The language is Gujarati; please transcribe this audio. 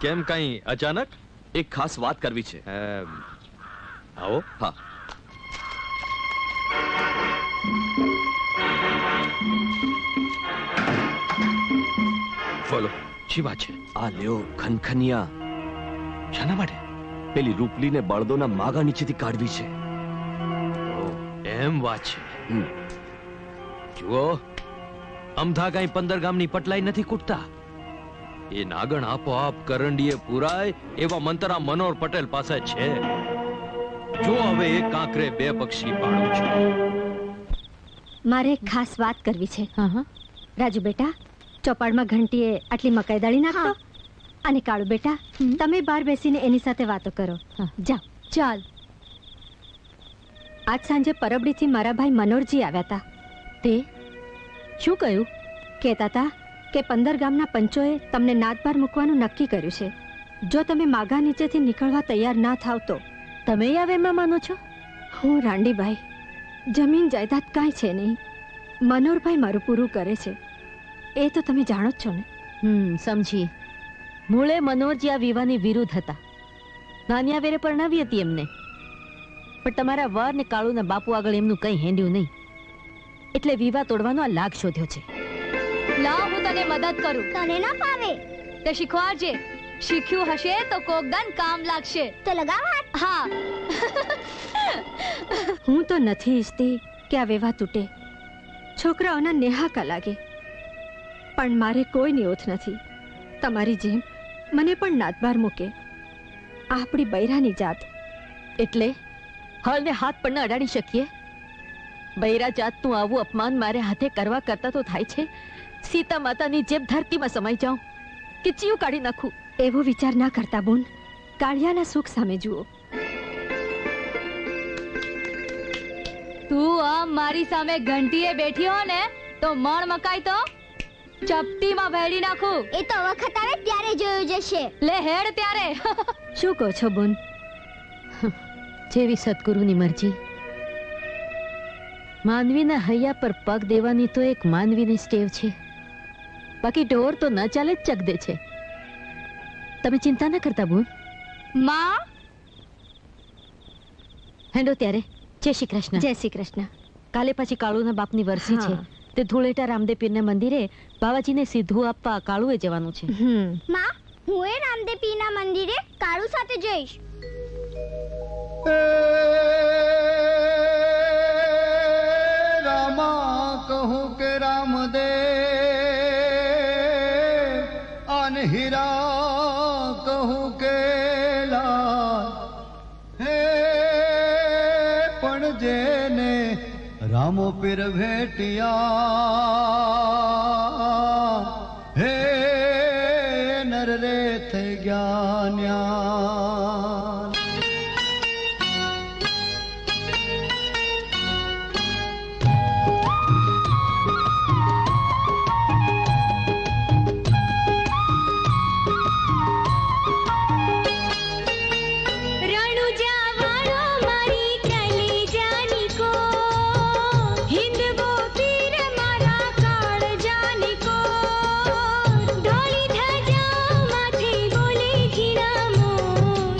કેમ કઈ અચાનક? એક ખાસ વાત કરવી છે. આવો. હા. બોલો, શી વાત છે? આ લ્યો ખનખનિયા. શાના માટે? પેલી રૂપલીને બળદોના માગા નીચેથી કાઢવી છે. એમ વાત છે. હમ. જુઓ, અમથા કઈ 15 ગામની પટલાઈ નથી કૂટતા. એ નાગણ આપોઆપ કરંડીએ પુરાય એવા મંતરા મનોહર પટેલ પાસે છે. જો હવે એક કાંકરે બે પક્ષી પાડું છું. મારે એક ખાસ વાત કરવી છે. હા. રાજુ બેટા, ચોપાડમાં ઘંટીએ આટલી મકાઈ દાળી નાખો. અને કાળુ બેટા, તમે બહાર બેસીને એની સાથે વાતો કરો. જાઓ. ચાલ. આજ સાંજે પરબડીથી મારા ભાઈ મનોરજી આવ્યા હતા. તે શું કહ્યું? કહેતા હતા કે 15 ગામના પંચોએ તમને નાદબાર મૂકવાનું નક્કી કર્યું છે. જો તમે માગા નીચેથી નીકળવા તૈયાર ના થાવ તો. તમે આ વેમાં માનો છો? હું રાંડીભાઈ, જમીન જાયદાદ કાંઈ છે નહીં. મનોહરભાઈ મારું પૂરું કરે છે, એ તો તમે જાણો જ છો ને. સમજી. મૂળે મનોહરજી આ વિવાહની વિરુદ્ધ હતા. નાનિયા વેરે પરણાવી હતી એમને, પણ તમારા વર ને કાળુના બાપુ આગળ એમનું કંઈ હેંડ્યું નહીં, એટલે વિવાહ તોડવાનો આ લાગ શોધ્યો છે. લાવ હું તને મદદ કરું. તને ના ફાવે તે શીખવાડજે. શીખ્યું હશે તો કોકદન કામ લાગશે. તો લગાવ હાથ. હા. હું તો નથી ઈચ્છતી કે આ વિવાહ તૂટે, છોકરાઓના નેહાકા લાગે, પણ મારે કોઈની ઓથ નથી. તમારી જેમ મને પણ નાદબાર મૂકે. આપણી બૈરાની જાત. એટલે હળને હાથ પણ ન અડાડી શકીએ? બૈરા જાતનું આવું અપમાન મારે હાથે કરવા કરતા તો થાય છે સીતા માતાની જેમ ધરતીમાં સમાઈ જાઉં કે ચીયું કાઢી નાખું. એવો વિચાર ના કરતા બોન. કાળિયાના સુખ સામે જુઓ. તું આમ મારી સામે ઘંટીએ બેઠી હો ને તો મણ મકાઈ તો ચપટીમાં ભેડી નાખું. એ તો વખત આવે ત્યારે જોયું જશે. લે હેડ ત્યારે. શું કહો છો બોન? જેવી સદગુરુની મરજી. માનવીના હૈયા પર પગ દેવાની તો એક માનવીની ટેવ છે, બાકી ઢોર તો ન ચાલે જ ચક દે છે. તમે ચિંતા ન કરતા બોન. માં હેંડો ત્યારે. જય શ્રી કૃષ્ણ. જય શ્રી કૃષ્ણ. કાલે પછી કાળુના બાપની વરસી છે, તે ધૂળેટા રામદેવ પીરના મંદિરે બાવાજીને સીધું આપવા કાળુએ જવાનું છે. માં, હું એ રામદેવ પીરના મંદિરે કાળુ સાથે જઈશ. રામા કહું કે રામદેવ, અને હીરા કહું કે લાલ. હે પણ જેને રામો પીર ભેટિયા, હે નર રે થઈ જ્ઞાન્યા. ઢોળી ધજા માથે બોલે ઝીણા મોર.